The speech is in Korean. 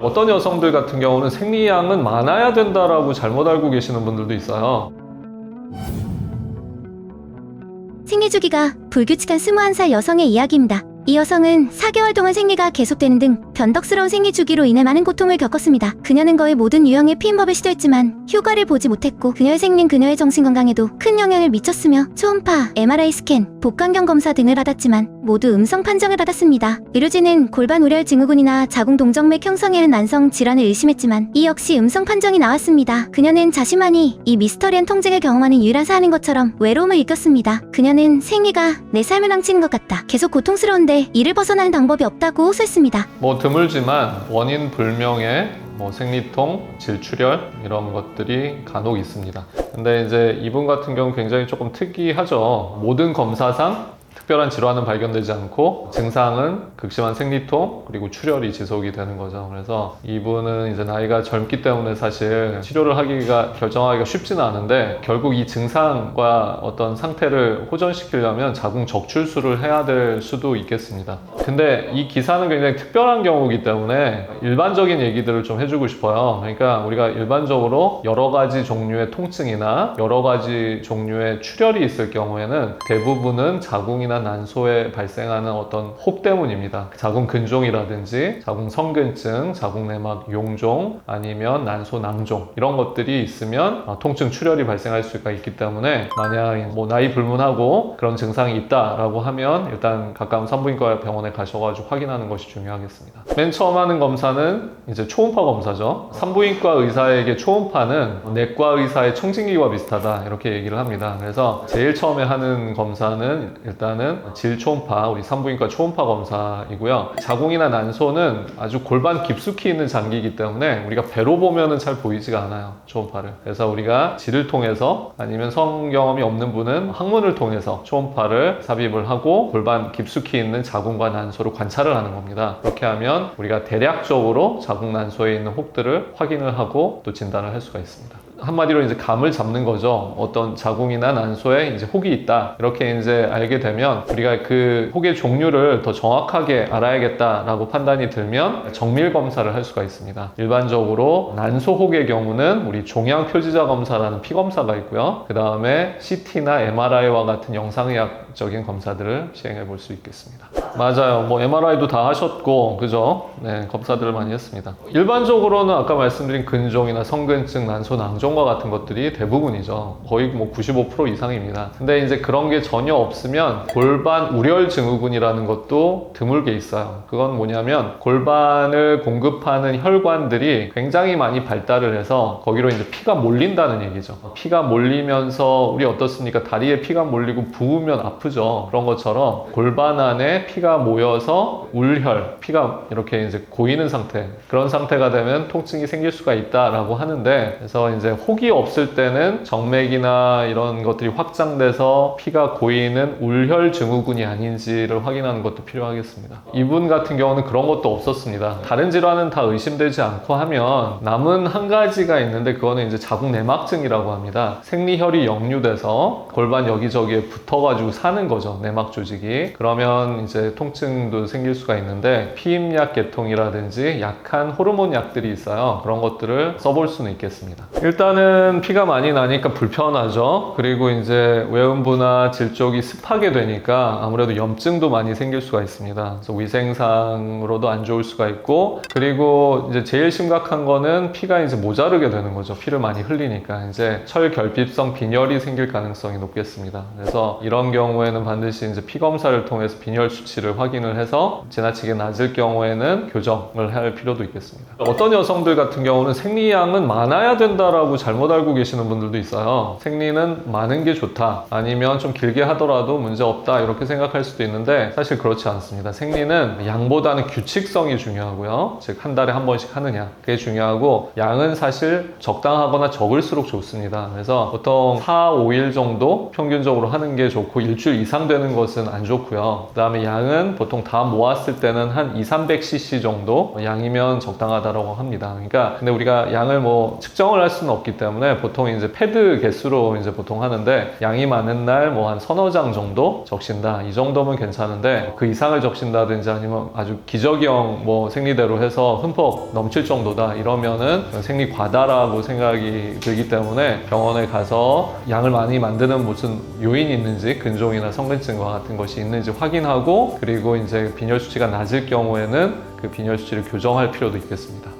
어떤 여성들 같은 경우는 생리량은 많아야 된다라고 잘못 알고 계시는 분들도 있어요. 생리주기가 불규칙한 21살 여성의 이야기입니다. 이 여성은 4개월 동안 생리가 계속되는 등 변덕스러운 생리주기로 인해 많은 고통을 겪었습니다. 그녀는 거의 모든 유형의 피임법을 시도했지만 효과를 보지 못했고 그녀의 생리는 그녀의 정신건강에도 큰 영향을 미쳤으며 초음파, MRI 스캔, 복강경 검사 등을 받았지만 모두 음성 판정을 받았습니다. 의료진은 골반 우열 증후군이나 자궁 동정맥 형성에 의한 난성 질환을 의심했지만 이 역시 음성 판정이 나왔습니다. 그녀는 자신만이 이 미스터리한 통증을 경험하는 유일한 사안인 것처럼 외로움을 느꼈습니다. 그녀는 생리가 내 삶을 망치는 것 같다. 계속 고통스러운데 이를 벗어나는 방법이 없다고 호소했습니다. 드물지만 원인 불명의 생리통, 질출혈 이런 것들이 간혹 있습니다. 근데 이제 이분 같은 경우 굉장히 조금 특이하죠. 모든 검사상 특별한 질환은 발견되지 않고 증상은 극심한 생리통 그리고 출혈이 지속이 되는 거죠. 그래서 이분은 이제 나이가 젊기 때문에 사실 치료를 결정하기가 쉽지는 않은데 결국 이 증상과 어떤 상태를 호전시키려면 자궁 적출술을 해야 될 수도 있겠습니다. 근데 이 기사는 굉장히 특별한 경우이기 때문에 일반적인 얘기들을 좀 해주고 싶어요. 그러니까 우리가 일반적으로 여러 가지 종류의 통증이나 여러 가지 종류의 출혈이 있을 경우에는 대부분은 자궁이나 난소에 발생하는 어떤 혹 때문입니다. 자궁 근종이라든지 자궁 성근증, 자궁 내막 용종 아니면 난소 낭종 이런 것들이 있으면 통증 출혈이 발생할 수가 있기 때문에 만약 나이 불문하고 그런 증상이 있다라고 하면 일단 가까운 산부인과 병원에 가셔가지고 확인하는 것이 중요하겠습니다. 맨 처음 하는 검사는 이제 초음파 검사죠. 산부인과 의사에게 초음파는 내과 의사의 청진기와 비슷하다 이렇게 얘기를 합니다. 그래서 제일 처음에 하는 검사는 일단은 질초음파, 우리 산부인과 초음파 검사이고요. 자궁이나 난소는 아주 골반 깊숙이 있는 장기이기 때문에 우리가 배로 보면은 잘 보이지가 않아요, 초음파를. 그래서 우리가 질을 통해서 아니면 성경험이 없는 분은 항문을 통해서 초음파를 삽입을 하고 골반 깊숙이 있는 자궁과 난소를 관찰을 하는 겁니다. 그렇게 하면 우리가 대략적으로 자궁 난소에 있는 혹들을 확인을 하고 또 진단을 할 수가 있습니다. 한마디로 이제 감을 잡는 거죠. 어떤 자궁이나 난소에 이제 혹이 있다. 이렇게 이제 알게 되면 우리가 그 혹의 종류를 더 정확하게 알아야겠다라고 판단이 들면 정밀 검사를 할 수가 있습니다. 일반적으로 난소 혹의 경우는 우리 종양 표지자 검사라는 피 검사가 있고요. 그 다음에 CT나 MRI와 같은 영상의학적인 검사들을 시행해 볼 수 있겠습니다. 맞아요. MRI도 다 하셨고, 그죠? 네, 검사들을 많이 했습니다. 일반적으로는 아까 말씀드린 근종이나 성근증, 난소 낭종과 같은 것들이 대부분이죠. 거의 95% 이상입니다. 근데 이제 그런 게 전혀 없으면 골반 우열 증후군이라는 것도 드물게 있어요. 그건 뭐냐면 골반을 공급하는 혈관들이 굉장히 많이 발달을 해서 거기로 이제 피가 몰린다는 얘기죠. 피가 몰리면서 우리 어떻습니까? 다리에 피가 몰리고 부으면 아프죠. 그런 것처럼 골반 안에 피가 모여서 울혈, 피가 이렇게 이제 고이는 상태, 그런 상태가 되면 통증이 생길 수가 있다라고 하는데, 그래서 이제 혹이 없을 때는 정맥이나 이런 것들이 확장돼서 피가 고이는 울혈 증후군이 아닌지를 확인하는 것도 필요하겠습니다. 이분 같은 경우는 그런 것도 없었습니다. 다른 질환은 다 의심되지 않고 하면 남은 한 가지가 있는데 그거는 이제 자궁 내막증이라고 합니다. 생리혈이 역류돼서 골반 여기저기에 붙어가지고 사는 거죠, 내막 조직이. 그러면 이제 통증도 생길 수가 있는데 피임약 계통이라든지 약한 호르몬 약들이 있어요. 그런 것들을 써볼 수는 있겠습니다. 일단은 피가 많이 나니까 불편하죠. 그리고 이제 외음부나 질 쪽이 습하게 되니까 아무래도 염증도 많이 생길 수가 있습니다. 그래서 위생상으로도 안 좋을 수가 있고, 그리고 이제 제일 심각한 거는 피가 이제 모자르게 되는 거죠. 피를 많이 흘리니까 이제 철결핍성 빈혈이 생길 가능성이 높겠습니다. 그래서 이런 경우에는 반드시 이제 피 검사를 통해서 빈혈 수치를 확인을 해서 지나치게 낮을 경우에는 교정을 할 필요도 있겠습니다. 어떤 여성들 같은 경우는 생리량은 많아야 된다라고 잘못 알고 계시는 분들도 있어요. 생리는 많은 게 좋다, 아니면 좀 길게 하더라도 문제 없다, 이렇게 생각할 수도 있는데 사실 그렇지 않습니다. 생리는 양보다는 규칙성이 중요하고요. 즉 한 달에 한 번씩 하느냐, 그게 중요하고, 양은 사실 적당하거나 적을수록 좋습니다. 그래서 보통 4, 5일 정도 평균적으로 하는 게 좋고 일주일 이상 되는 것은 안 좋고요. 그 다음에 양은 반응은 보통 다 모았을 때는 한 200-300cc 정도 양이면 적당하다고 합니다. 그러니까 근데 우리가 양을 뭐 측정을 할 수는 없기 때문에 보통 이제 패드 개수로 이제 보통 하는데 양이 많은 날 뭐 한 서너 장 정도 적신다. 이 정도면 괜찮은데 그 이상을 적신다든지 아니면 아주 기저귀형 뭐 생리대로 해서 흠뻑 넘칠 정도다. 이러면은 생리 과다라고 생각이 들기 때문에 병원에 가서 양을 많이 만드는 무슨 요인이 있는지 근종이나 성근증과 같은 것이 있는지 확인하고 그리고 이제 빈혈 수치가 낮을 경우에는 그 빈혈 수치를 교정할 필요도 있겠습니다.